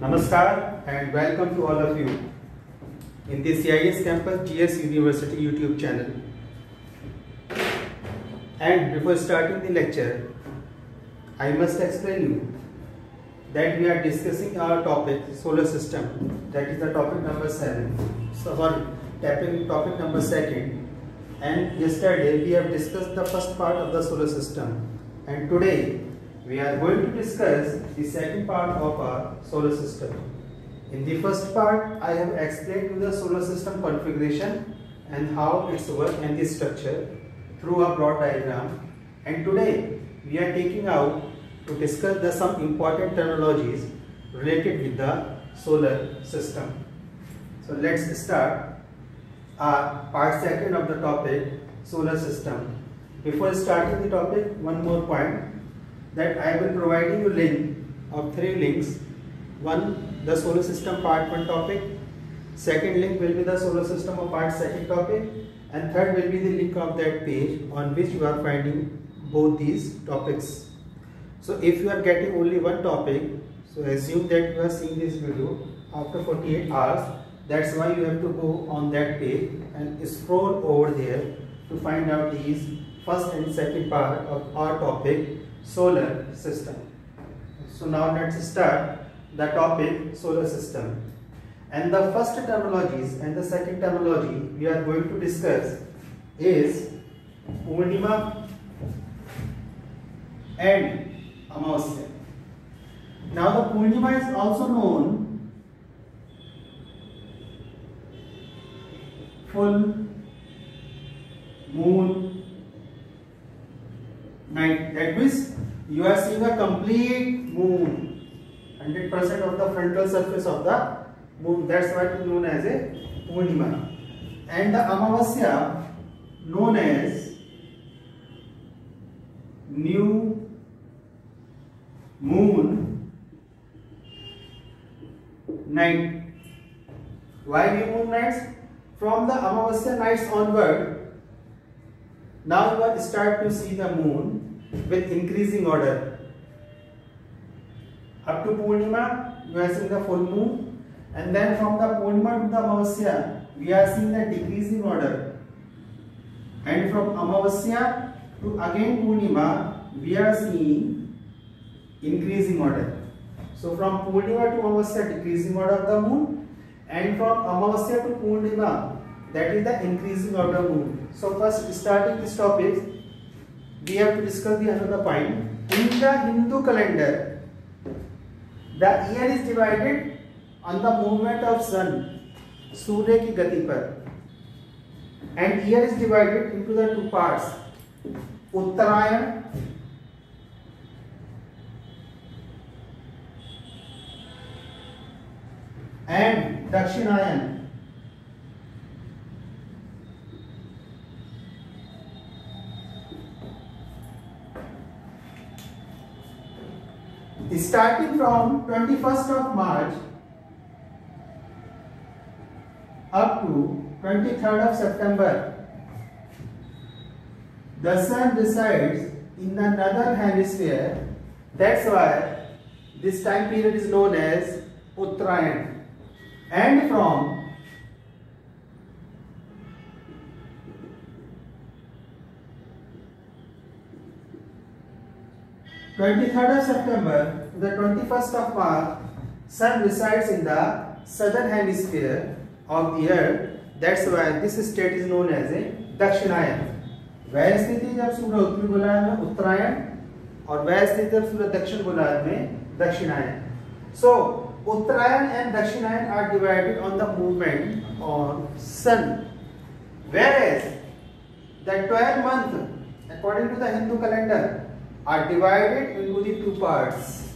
Namaskar and welcome to all of you in the CIS Campus GS University YouTube channel. And before starting the lecture, I must explain you that we are discussing our topic solar system, that is the topic number 7. So for tapping topic number 2, and yesterday we have discussed the first part of the solar system, and today we are going to discuss the second part of our solar system. In the first part, I have explained you the solar system configuration and how its work and the structure through a broad diagram. And today we are taking out to discuss some important terminologies related with the solar system. So let's start our part 2 of the topic solar system. Before starting the topic, one more point, that I will provide you link of 3 links. One, the solar system part 1 topic. Second link will be the solar system of part 2 topic. And third will be the link of that page on which you are finding both these topics. So if you are getting only one topic, so assume that you are seeing this video after 48 hours. That's why you have to go on that page and scroll over there to find out these first and second part of our topic solar system. So now let's start the topic solar system. And the first terminologies and the second terminology we are going to discuss is Purnima and Amavasya. Now the Purnima is also known full moon night. That means you are seeing a complete moon, 100% of the frontal surface of the moon. That's what is known as a Purnima. And the Amavasya known as new moon night. Why new moon nights? From the Amavasya nights onward, now you will start to see the moon with increasing order. Up to Purnima, you are seeing the full moon, and then from the Purnima to the Amavasya, we are seeing the decreasing order. And from Amavasya to again Purnima, we are seeing increasing order. So from Purnima to Amavasya, decreasing order of the moon, and from Amavasya to Purnima, that is the increasing order moon. So first, starting this topic, we have to discuss the another point. In the Hindu calendar, the year is divided on the movement of sun, Surya ki gati par, and year is divided into the 2 parts, Uttarayan and Dakshinayan. Starting from 21st of March up to 23rd of September, the sun resides in the northern hemisphere. That's why this time period is known as Uttarayan. And from 23rd of September to the 21st of March, sun resides in the southern hemisphere of the earth. That's why this state is known as a Dakshinayan. वह स्थिति जब सूर्य उत्तरी गोलार्ध में उत्तरायण और वह स्थिति जब सूर्य दक्षिण गोलार्ध में दक्षिणायन. So Uttarayan and Dakshinayan are divided on the movement on sun, whereas the 12 months according to the Hindu calendar are divided into the 2 parts,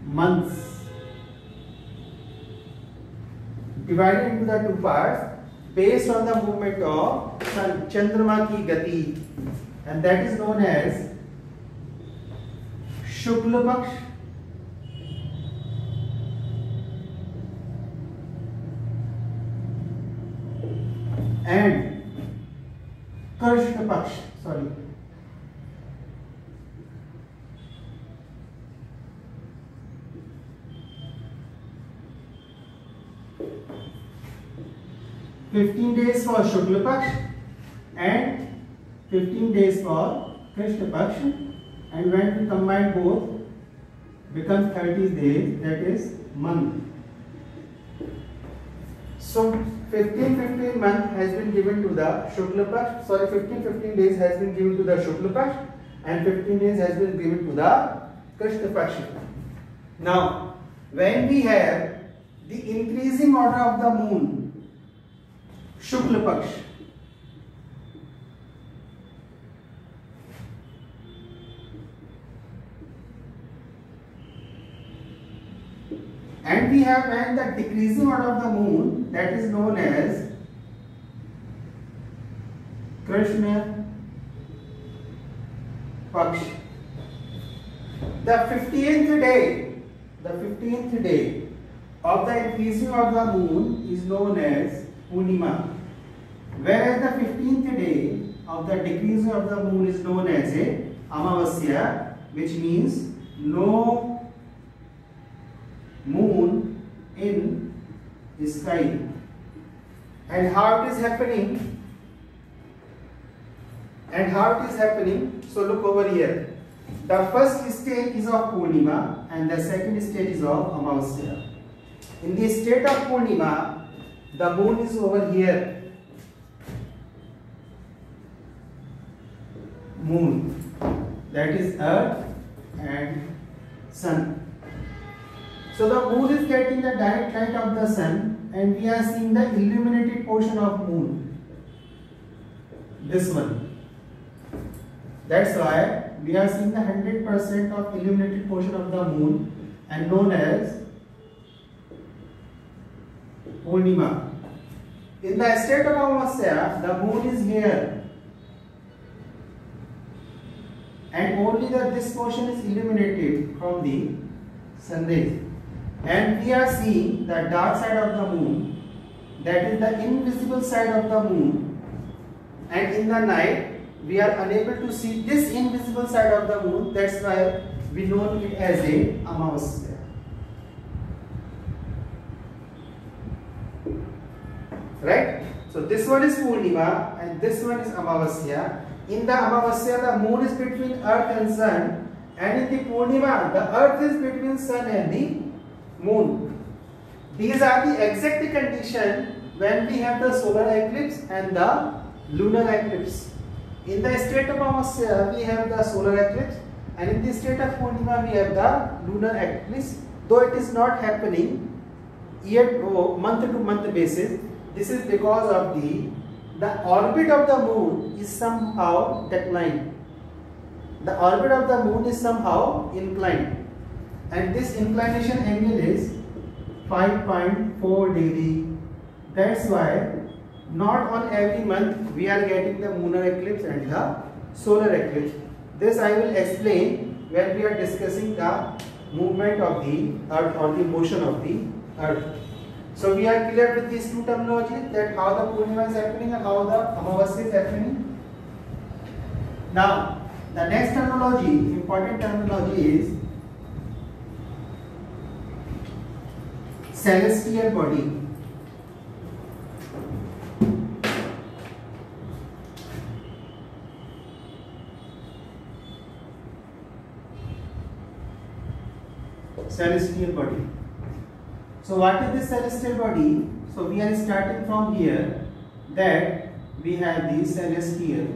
months, divided into the 2 parts based on the movement of sun, Chandrama ki gati, and that is known as Shukla Paksh and Krishna Paksh, sorry. 15 days for Shukla Paksh and 15 days for Krishna Paksh, and when we combine both becomes 30 days, that is month. So 15 month has been given to the Shukla Paksh, 15 days has been given to the Shukla Paksh and 15 days has been given to the Krishna Paksh. Now when we have the increasing order of the moon, Shukla Paksh, and we have when the decreasing order of the moon, that is known as Krishna Paksh. The 15th day of the increasing of the moon is known as Purnima, whereas the 15th day of the decreasing of the moon is known as a Amavasya, which means no moon in sky. And how it is happening? So look over here. The first stage is of Purnima and the second stage is of Amavasya. In the state of Purnima, the moon is over here. Moon, that is Earth and Sun. So the moon is getting the direct light of the sun and we are seeing the illuminated portion of moon. This one. That's why we are seeing the 100% of illuminated portion of the moon and known as Purnima. In the state of Amavasya, the moon is here and only this portion is illuminated from the sun rays. And we are seeing the dark side of the moon, that is the invisible side of the moon, and in the night we are unable to see this invisible side of the moon. That's why we know it as a Amavasya. Right? So this one is Purnima and this one is Amavasya. In the Amavasya, the moon is between Earth and Sun, and in the Purnima, the Earth is between Sun and the moon. These are the exact condition when we have the solar eclipse and the lunar eclipse. In the state of Amavasya, we have the solar eclipse, and in the state of Purnima, we have the lunar eclipse. Though it is not happening month to month basis, this is because of the orbit of the moon is somehow declined. The orbit of the moon is somehow inclined. And this inclination angle is 5.4 degree. That's why not on every month we are getting the lunar eclipse and the solar eclipse. This I will explain when we are discussing the movement of the earth or the motion of the earth. So we are clear with these two terminologies, that how the Purnima is happening and how the Amavasya is happening. Now the next terminology, important terminology, is celestial body. Celestial body. So what is this celestial body? So we are starting from here, that we have the celestial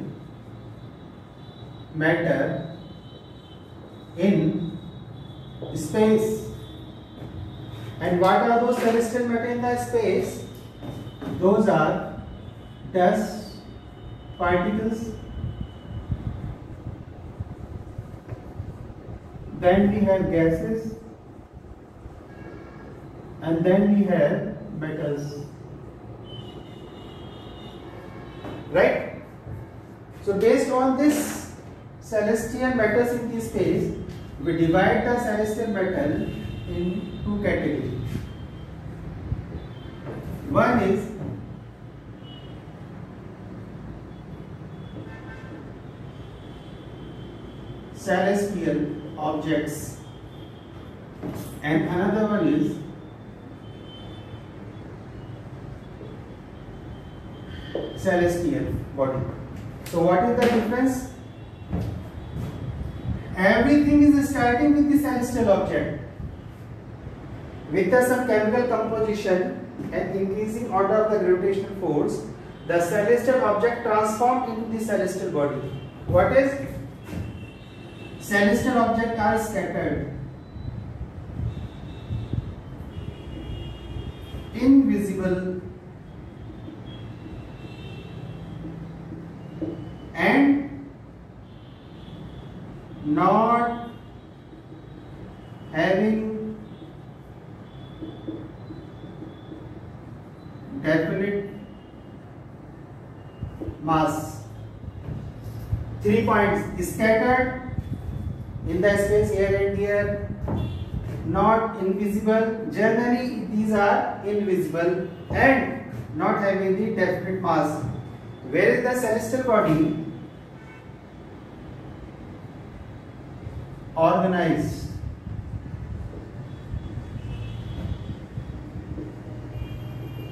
matter in space. And what are those celestial matter in the space? Those are dust particles, then we have gases, and then we have metals. Right? So based on this celestial matters in the space, we divide the celestial metal in two categories. One is celestial objects and another one is celestial body. So what is the difference? Everything is starting with the celestial object. With some chemical composition and increasing order of the gravitational force, the celestial object transformed into the celestial body. What is? Celestial objects are scattered, invisible, and not having definite mass. 3 points: scattered in the space, here and here, not invisible, generally these are invisible, and not having the definite mass. Where is the celestial body? Organized,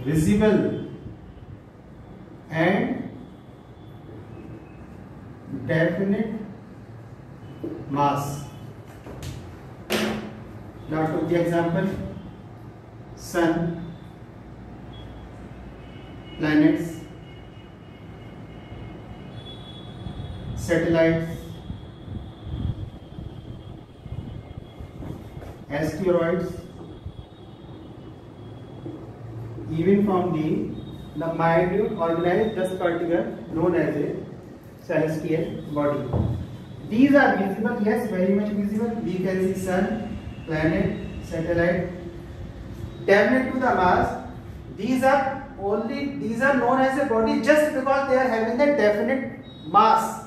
visible, and definite mass. Now to the example: Sun, planets, satellites, asteroids, even from the minute organized dust particle known as a celestial body. These are visible, yes, very much visible. We can see sun, planet, satellite. Definite to the mass. These are known as a body just because they are having the definite mass.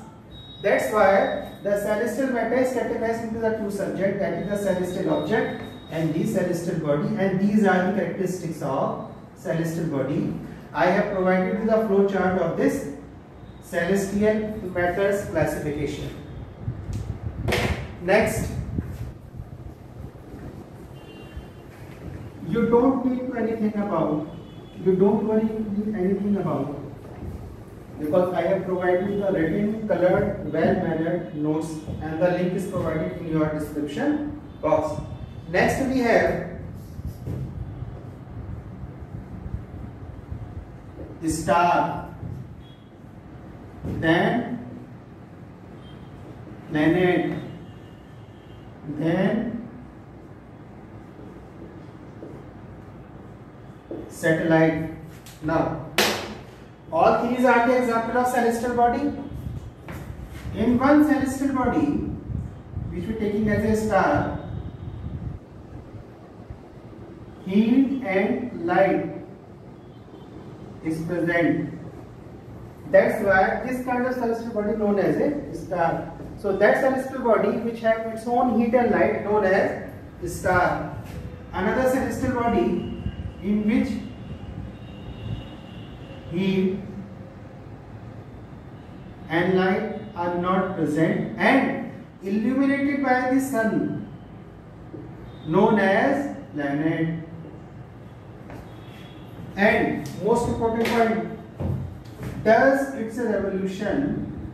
That's why the celestial matter is categorized into the two subjects, that is the celestial object and the celestial body, and these are the characteristics of celestial body. I have provided you the flow chart of this celestial matters classification. Next, you don't need anything about, because I have provided the written, colored, well-mannered notes, and the link is provided in your description box. Next we have the star, then planet, then satellite. Now, all these are the example of celestial body. In one celestial body, which we are taking as a star, heat and light is present. That's why this kind of celestial body known as a star. So that celestial body which have its own heat and light known as star. Another celestial body in which heat and light are not present and illuminated by the sun known as planet. And most important point, does its revolution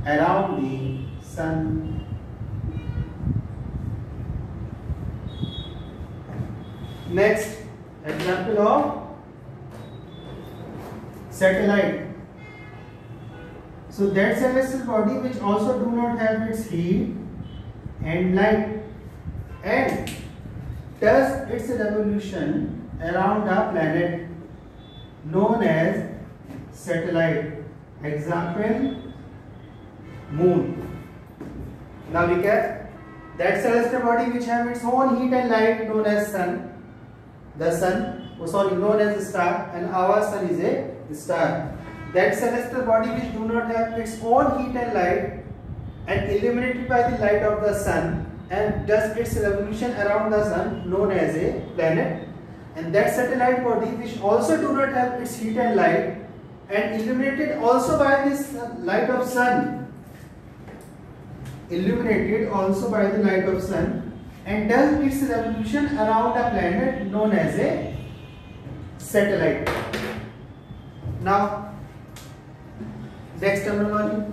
around the sun. Next, example of satellite. So that celestial body which also do not have its heat and light and does its revolution around a planet known as satellite. Example, moon. Now look at that celestial body which have its own heat and light known as sun. The sun, known as a star, and our sun is a star. That celestial body which do not have its own heat and light and illuminated by the light of the sun and does its revolution around the sun known as a planet. And that satellite body which also do not have its heat and light and illuminated also by this light of sun, illuminated also by the light of sun and does its revolution around a planet known as a satellite. Now, next terminology.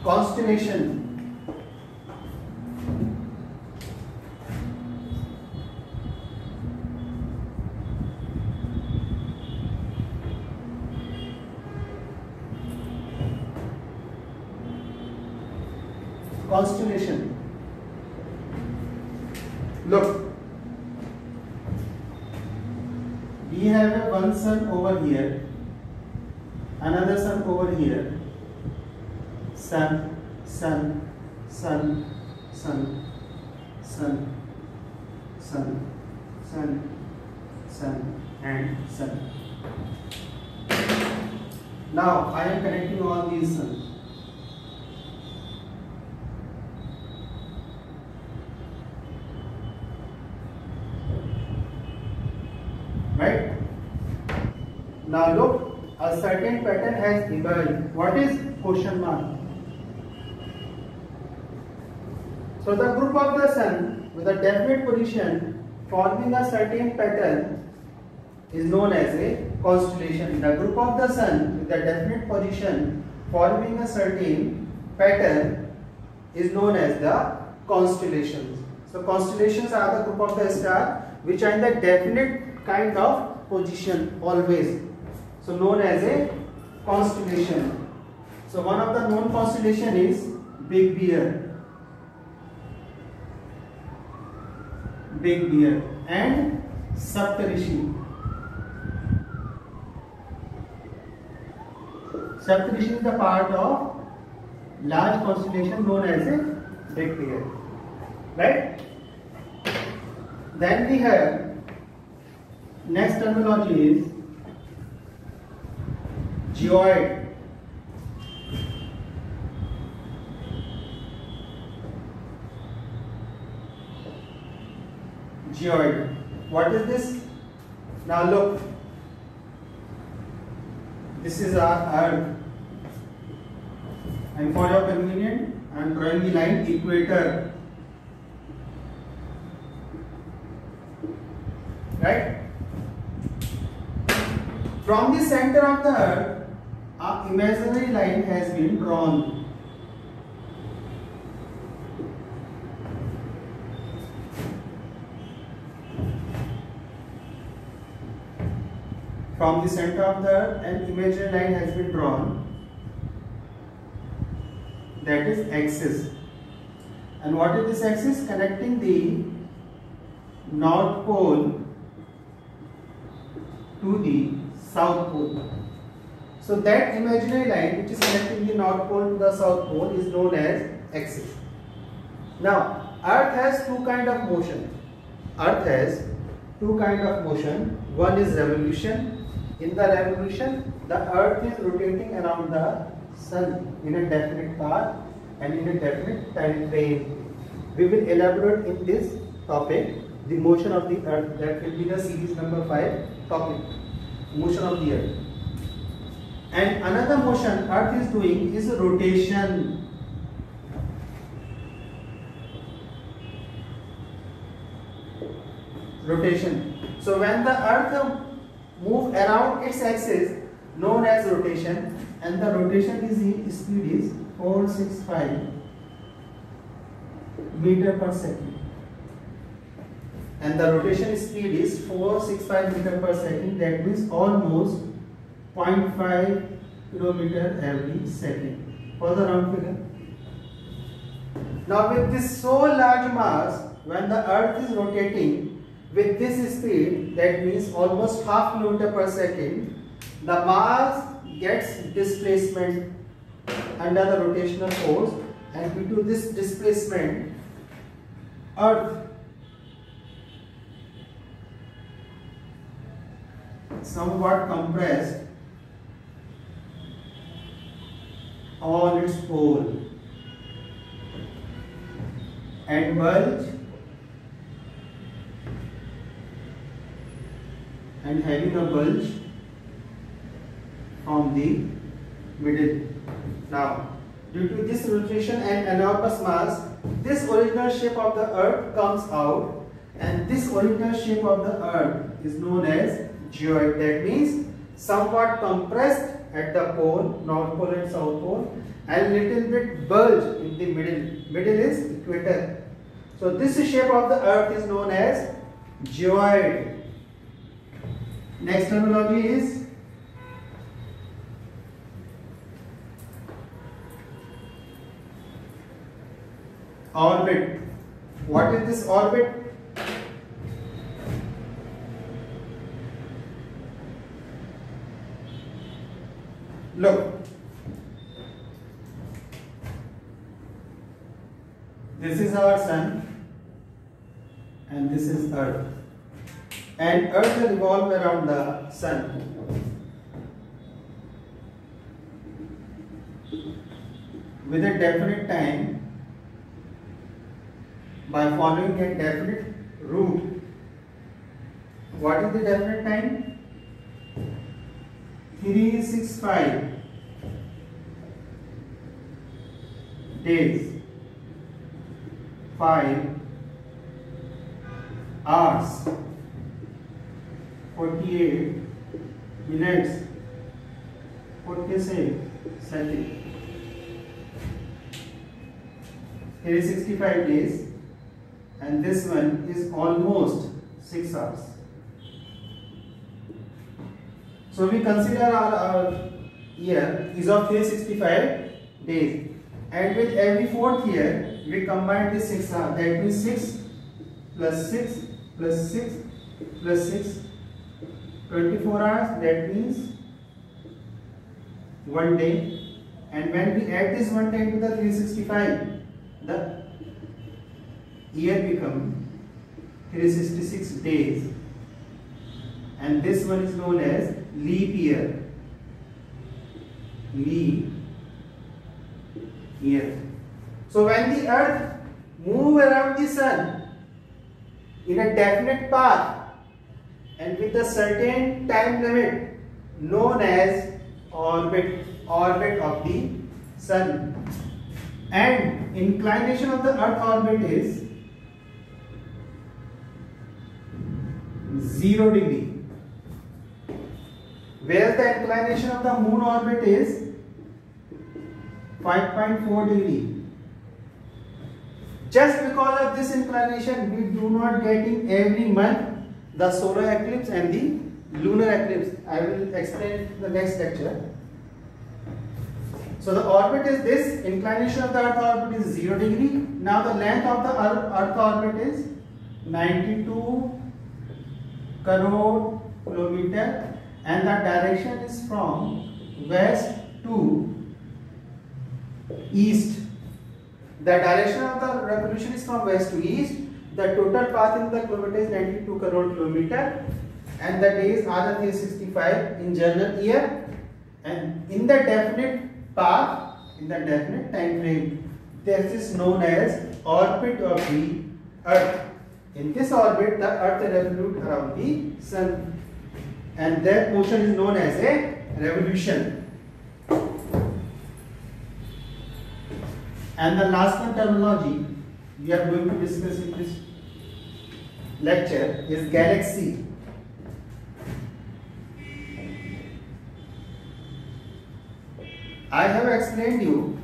Constellation. Constellation. Look, we have one sun over here, another sun over here. Sun, sun, sun, sun, sun, sun, sun, sun, and sun. Now I am connecting all these suns. Right? Now look, a certain pattern has emerged. What is question mark? So the group of the sun with a definite position forming a certain pattern is known as a constellation. The group of the sun with a definite position forming a certain pattern is known as the constellations. So constellations are the group of the star which are in the definite kind of position always. So known as a constellation. So one of the known constellation is Big Bear. Big Bear and Saptarishi. Saptarishi is the part of large constellation known as a Big Bear. Right? Then we have next terminology is geoid. Geoid. What is this? Now look, this is our Earth, and for your convenience I am drawing the line equator. Right? From the center of the Earth, an imaginary line has been drawn. From the center of the Earth, an imaginary line has been drawn. That is axis. And what is this axis? Connecting the North Pole to the South Pole. So that imaginary line which is connecting the North Pole to the South Pole is known as axis. Now, Earth has two kind of motion. Earth has two kind of motion. One is revolution. In the revolution, the Earth is rotating around the Sun in a definite path and in a definite time frame. We will elaborate in this topic the motion of the Earth. That will be the series number 5 topic, motion of the Earth. And another motion Earth is doing is rotation. Rotation. So when the Earth move around its axis, known as rotation, and the rotation speed is 465 meter per second. And the rotation speed is 465 meter per second. That means almost 0.5 kilometer every second. For the round figure. Now with this so large mass, when the Earth is rotating with this speed, that means almost half kilometer per second, the mass gets displacement under the rotational force, and due to this displacement, Earth somewhat compressed on its pole and bulge and having a bulge from the middle. Now, due to this rotation and enormous mass, this original shape of the earth comes out, and this original shape of the earth is known as geoid. That means somewhat compressed at the pole, North Pole and South Pole, and little bit bulge in the middle. Middle is equator. So this shape of the earth is known as geoid. Next terminology is orbit. What is this orbit? Look, this is our sun and this is earth, and earth will revolve around the sun. With a definite time, by following a definite route. What is the definite time? 365 days, 5 hours, 48 minutes, 46 seconds. 365 days, and this one is almost 6 hours. So we consider our year is of 365 days, and with every fourth year we combine this 6 hours. That means 6 plus 6 plus 6 plus 6, 24 hours. That means 1 day, and when we add this 1 day to the 365, the year become 366 days, and this one is known as leap year. Leap year. So when the earth move around the sun in a definite path and with a certain time limit known as orbit of the sun, and inclination of the earth orbit is 0 degree, where the inclination of the moon orbit is 5.4 degree. Just because of this inclination, we do not getting every month the solar eclipse and the lunar eclipse. I will explain in the next lecture. So the orbit is this, inclination of the earth orbit is 0 degree. Now the length of the earth orbit is 92 crore kilometer, and the direction is from west to east. The direction of the revolution is from west to east. The total path in the kilometer is 92 crore kilometer, and the days are the 365 in general year, and in the definite path, in the definite time frame, this is known as orbit of the earth. In this orbit, the earth revolutes around the sun, and that motion is known as a revolution. And the last one terminology we are going to discuss in this lecture is galaxy. I have explained you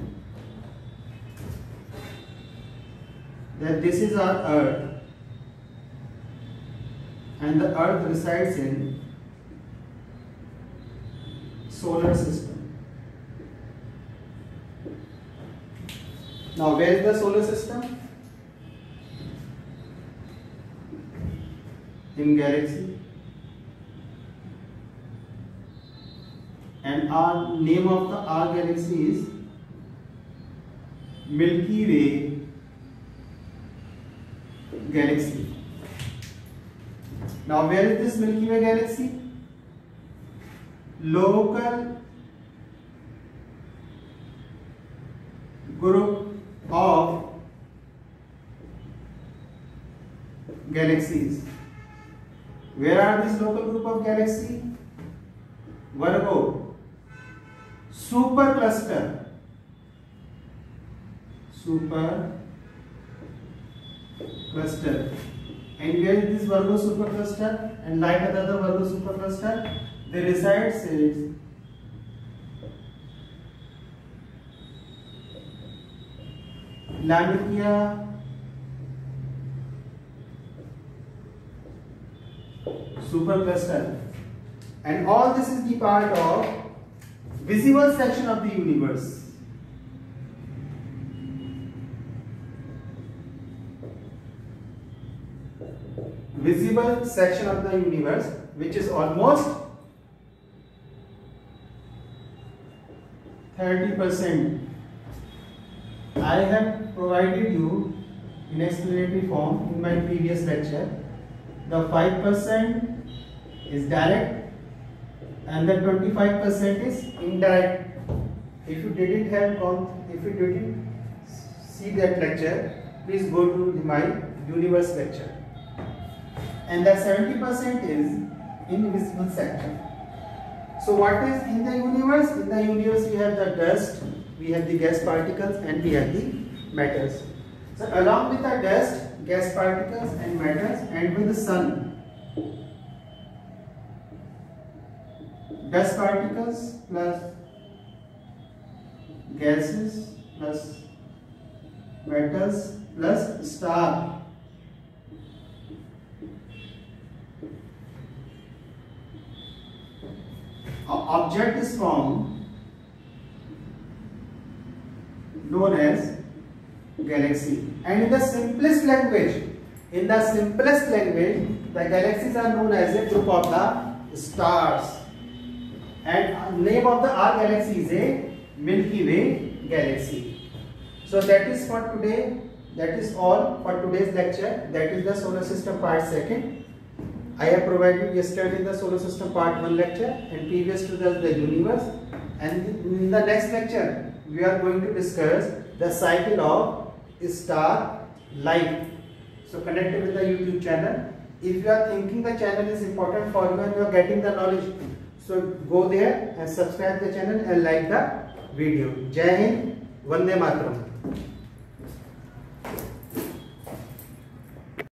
that this is our earth, and the earth resides in solar system. Now where is the solar system? In galaxy. And our name of our galaxy is Milky Way galaxy. Now where is this Milky Way galaxy? Local group of galaxies. Where are these local group of galaxies? Virgo, supercluster cluster. And where is this Virgo supercluster? And like another Virgo supercluster, they reside is Laniakea supercluster. And all this is the part of visible section of the universe. Visible section of the universe, which is almost 30%. I have provided you in explanatory form in my previous lecture. The 5% is direct and the 25% is indirect. If you didn't see that lecture, please go to my universe lecture. And the 70% is invisible section. So what is in the universe? In the universe we have the dust, we have the gas particles, and we have the metals. So along with the dust, gas particles and metals, and with the sun, dust particles plus gases plus metals plus star. Object is formed known as galaxy. And in the simplest language, the galaxies are known as a group of the stars. And name of our galaxy is a Milky Way galaxy. So that is for today. That is all for today's lecture. That is the solar system part 2nd. I have provided yesterday the solar system part 1 lecture and previous to that the universe. And in the next lecture we are going to discuss the cycle of star life. So connect with the YouTube channel. If you are thinking the channel is important for you and you are getting the knowledge, so go there and subscribe the channel and like the video. Jai Hind, Vande Mataram.